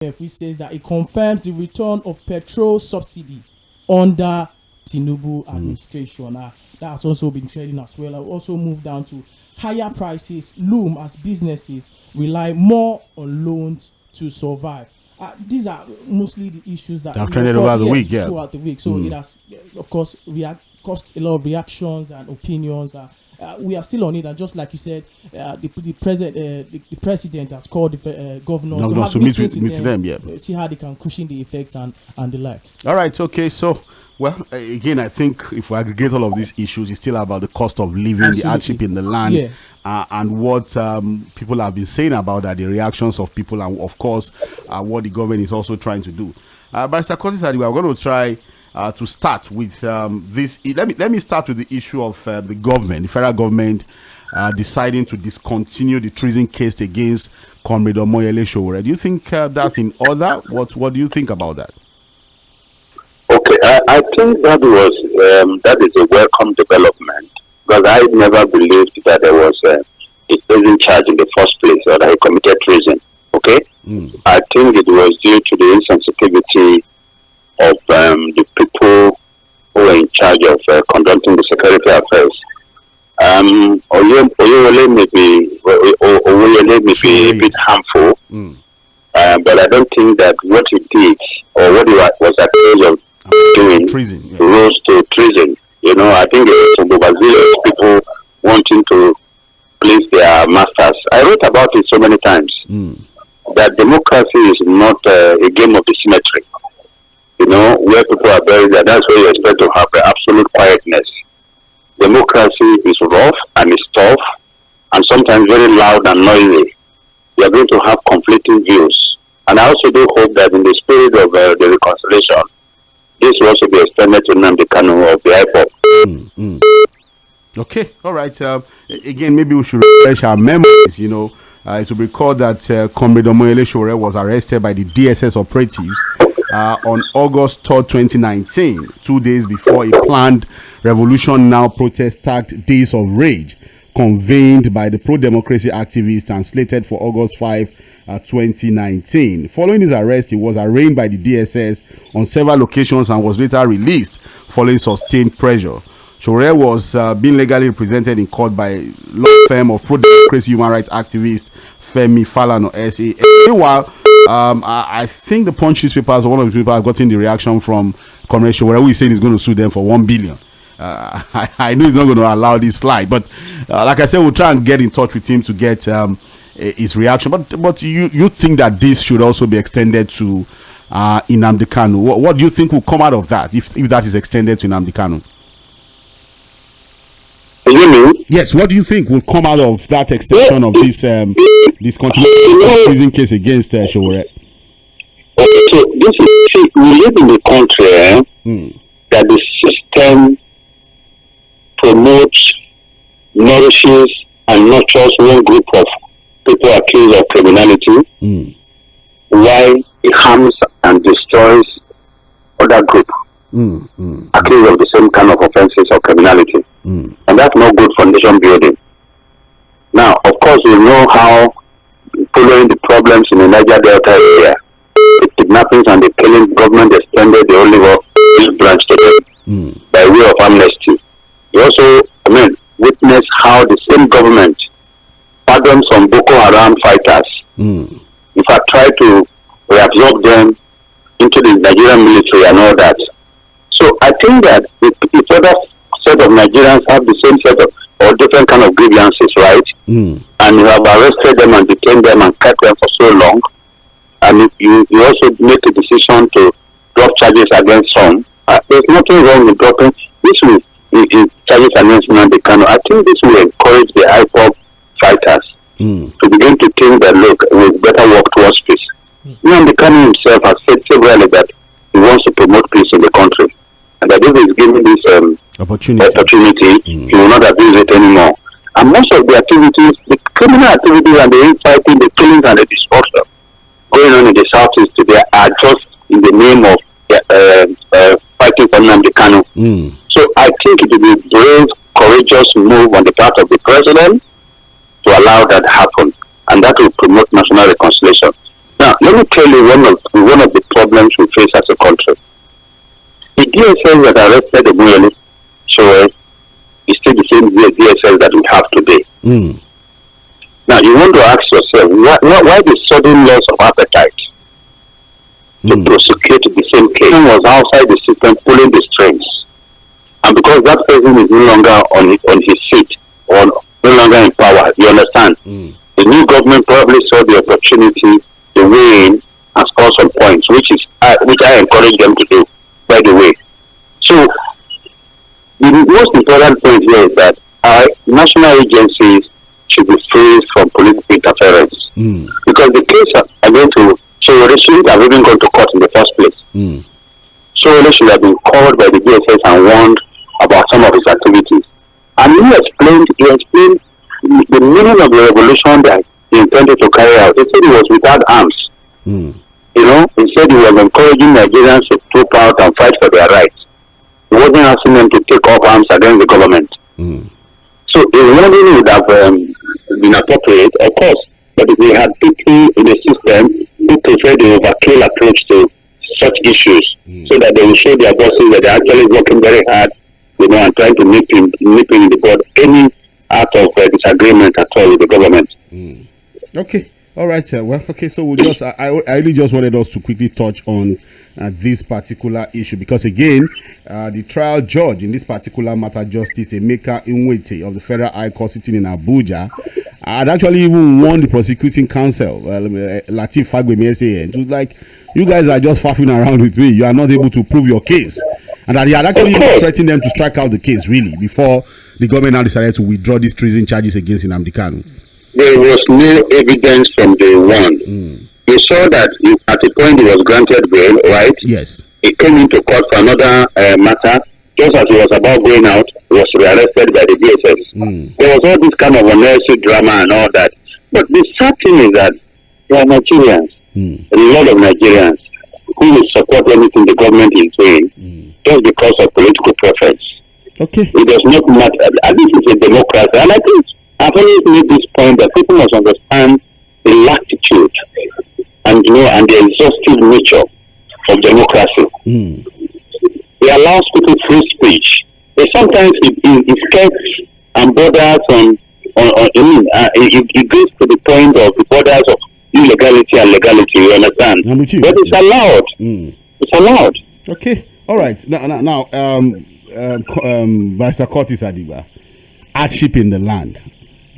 which says that it confirms the return of petrol subsidy under Tinubu administration. That's also been trending as well. I will also move down to higher prices loom as businesses rely more on loans to survive. These are mostly the issues that have trended over the week, throughout the week. So it has, of course, caused a lot of reactions and opinions. We are still on it, and just like you said, the president has called the governors to meet them, see how they can cushion the effects and the likes. All right, okay, so again, I think if we aggregate all of these issues, it's still about the cost of living, Absolutely. the hardship in the land, and what people have been saying about that, the reactions of people, and of course, what the government is also trying to do. But Saheed, we are going to try to start with this. Let me start with the issue of the government, the federal government, deciding to discontinue the treason case against Comrade Omoyele Sowore. Do you think that's in order? What do you think about that? Okay, I think that is a welcome development, because I never believed that there was a treason charge in the first place, or that he committed treason. Okay, I think it was due to the insensitivity of the people who were in charge of conducting the security affairs. Oᴘᴜᴜᴜ may be a bit harmful, but I don't think that what he did or what he was accused of doing rose to treason. I think it was overzealous people wanting to please their masters. I wrote about it so many times that democracy is not a game of the symmetry. Where people are buried, that's where you expect to have absolute quietness. Democracy is rough and it's tough, and sometimes very loud and noisy. We are going to have conflicting views. And I also do hope that in the spirit of the reconciliation, this will also be extended to Nnamdi Kanu of the IPOB. Okay, all right. Again, maybe we should refresh our memories. To recall that Comrade Omoyele Sowore was arrested by the DSS operatives on August 3rd, 2019, 2 days before a planned Revolution Now protest tagged Days of Rage, convened by the pro-democracy activists and slated for August 5, 2019. Following his arrest, he was arraigned by the DSS on several occasions and was later released following sustained pressure. Sowore was being legally represented in court by a law firm of pro-democracy human rights activist Femi Falana SA. Meanwhile, I think the Punch newspapers, one of the people have gotten the reaction from Comrade Sowore, who is saying he's going to sue them for 1 billion. I know he's not going to allow this slide, but like I said, we'll try and get in touch with him to get his reaction. But you think that this should also be extended to Nnamdi Kanu? What do you think will come out of that if that is extended to Nnamdi Kanu? Yes, what do you think will come out of that extension of this continuation prison case against Sowore? Okay, so we live in a country that the system promotes, nourishes, and nurtures one group of people accused of criminality, while it harms and destroys other groups accused of the same kind of offenses or criminality. And that's not good for nation building. Now, of course, we know how, following the problems in the Niger Delta area, the kidnappings and the killing, government extended the Oliver branch to them by way of amnesty. We also, witness how the same government pardoned some Boko Haram fighters. In fact, try to reabsorb them into the Nigerian military and all that. So I think that if other set of Nigerians have the same set of or different kind of grievances, right? And you have arrested them and detained them and kept them for so long, and you also make a decision to drop charges against some. There's nothing wrong with dropping this will charges against Nnamdi Kanu. I think this will encourage the IPOB fighters to begin to think that, look, we better work towards peace. Nnamdi Kanu himself has said severally that he wants to promote peace in the country, and that if he's given this opportunity, he will not abuse it anymore. And most of the activities, the criminal activities and the inciting, the killings and the destruction going on in the southeast today are just in the name of fighting for Nnamdi Kanu. So I think it will be a brave, courageous move on the part of the president to allow that to happen, and that will promote national reconciliation. Now, let me tell you actually one of the problems we face as a country. The DSS that arrested Oᴘᴇ Fuhad is still the same DSS that we have today. Now, you want to ask yourself, why the sudden loss of appetite to prosecute the same case? He was outside the system pulling the strings. And because that person is no longer on his seat, or no longer in power, you understand? The new government probably saw the opportunity to weigh in and score some points, which I encourage them to do, by the way. So, the most important point here is that our national agencies should be free from political interference. Because the case against ᴏᴜᴜ shouldn't have even gone to court in the first place. ᴏᴜᴜ should have been called by the DSS and warned about some of his activities. And he explained the meaning of the revolution that he intended to carry out. He said he was without arms. You know, he said he was encouraging Nigerians to troop out and fight for their rights. He wasn't asking them to take up arms against the government. So a warning would have been appropriate, of course, but if we had people in the system who prefer the overkill approach to such issues, so that they will show their bosses that they're actually working very hard, you know, and trying to nip in the bud any act of disagreement at all with the government. Okay. All right, well, okay, so we'll just, I really just wanted us to quickly touch on this particular issue, because again, the trial judge in this particular matter, Justice Emeka Nwite of the Federal High Court sitting in Abuja, had actually even warned the prosecuting counsel, Lateef Fagbemi, to like, you guys are just faffing around with me, you are not able to prove your case, and that he had actually even threatened them to strike out the case, really, before the government now decided to withdraw these treason charges against Nnamdi Kanu. There was no evidence from day one. You saw that at the point he was granted bail, right? Yes. He came into court for another matter. Just as he was about going out, he was rearrested by the DSS. There was all this kind of unnecessary drama and all that. But the sad thing is that there are Nigerians, a lot of Nigerians, who will support anything the government is doing just because of political preference. Okay. It does not matter. And this is a democracy. And I think I've always made this point that people must understand the latitude and the exhaustive nature of democracy. It allows people free speech. But sometimes it skirts and borders it goes to the point of the borders of illegality and legality, you understand? But it's allowed. It's allowed. Okay. All right. Now Vice Curtis Adiba, hardship in the land.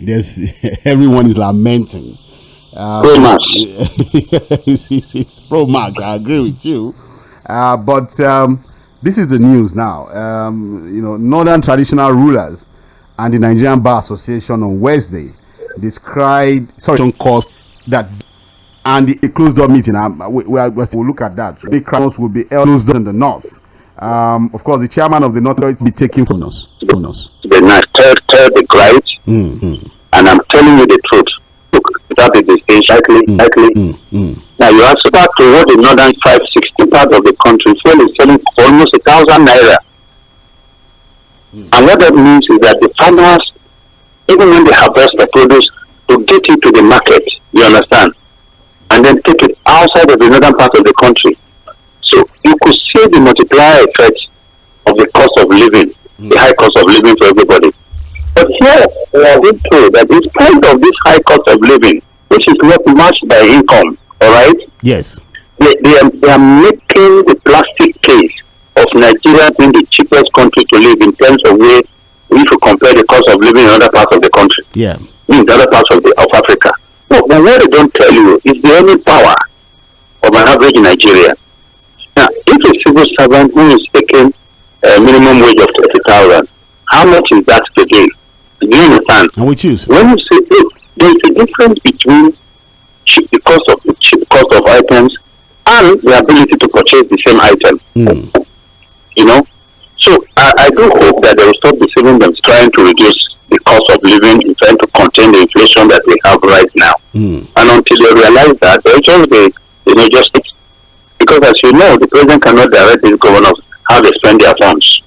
There's everyone is lamenting. Pro-Max. It's pro-Max. I agree with you. But this is the news now. Northern traditional rulers and the Nigerian Bar Association on Wednesday described cost that, and a closed-door meeting. We'll look at that. Big crowds will be held in the north. Of course, the chairman of the North will be taking from us. The night, tell the right, and I'm telling you the truth. Look, without the distinction, likely. Now you ask about to what the northern 560 part of the country fuel is selling for almost 1,000 naira. And what that means is that the farmers, even when they harvest the produce, to get it to the market, you understand, and then take it outside of the northern part of the country. So you could see the multiplier effect of the cost of living, the high cost of living for everybody. But here we are being told that in spite of this high cost of living, which is not matched by income, all right? Yes. They are making the plastic case of Nigeria being the cheapest country to live in terms of where, if you compare the cost of living in other parts of the country, in other parts of Africa. But what they don't tell you is the earning power of an average Nigerian. Now, if a civil servant who is taking a minimum wage of 30,000, how much is that today? Do you understand? And we choose. When you say, look, there is a difference between the cost of items and the ability to purchase the same item. You know? So I do hope that they will stop deceiving them, trying to reduce the cost of living, and trying to contain the inflation that we have right now. And until they realize that, they'll just be, just because as you know, the president cannot direct his governors how they spend their funds.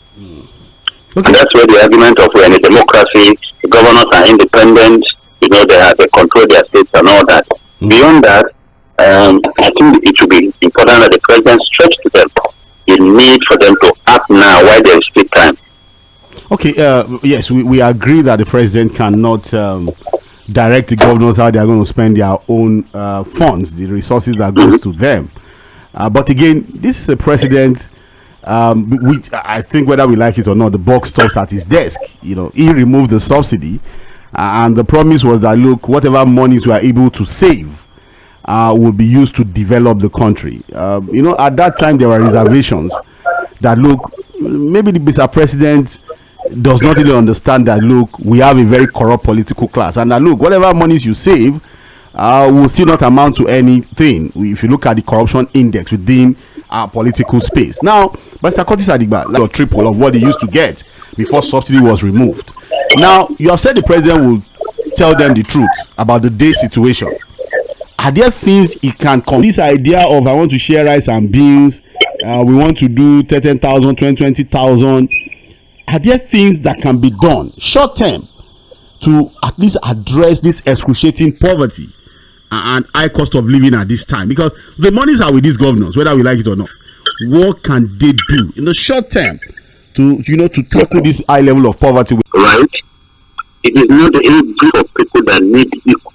Okay. And that's where the argument of we're in a democracy, the governors are independent, they control their states and all that. Beyond that, I think it should be important that the president stress to them the need for them to act now while there is still time. Okay, yes, we agree that the president cannot direct the governors how they are going to spend their own funds, the resources that goes to them. But again, this is a president. I think whether we like it or not, the buck stops at his desk. You know, he removed the subsidy, and the promise was that look, whatever monies we are able to save will be used to develop the country. You know, at that time there were reservations that look, maybe the Mr. President does not really understand that look, we have a very corrupt political class, and that look, whatever monies you save will still not amount to anything if you look at the corruption index within our political space. Now, Mr. Curtis Adigba, like a triple of what they used to get before subsidy was removed. Now, you have said the president will tell them the truth about the day situation. Are there things he can come? This idea of I want to share rice and beans, we want to do 10,000, 20,000. Are there things that can be done short term to at least address this excruciating poverty and high cost of living at this time? Because the monies are with these governors, whether we like it or not. What can they do in the short term to tackle this high level of poverty? Right. It is not a group of people that need equal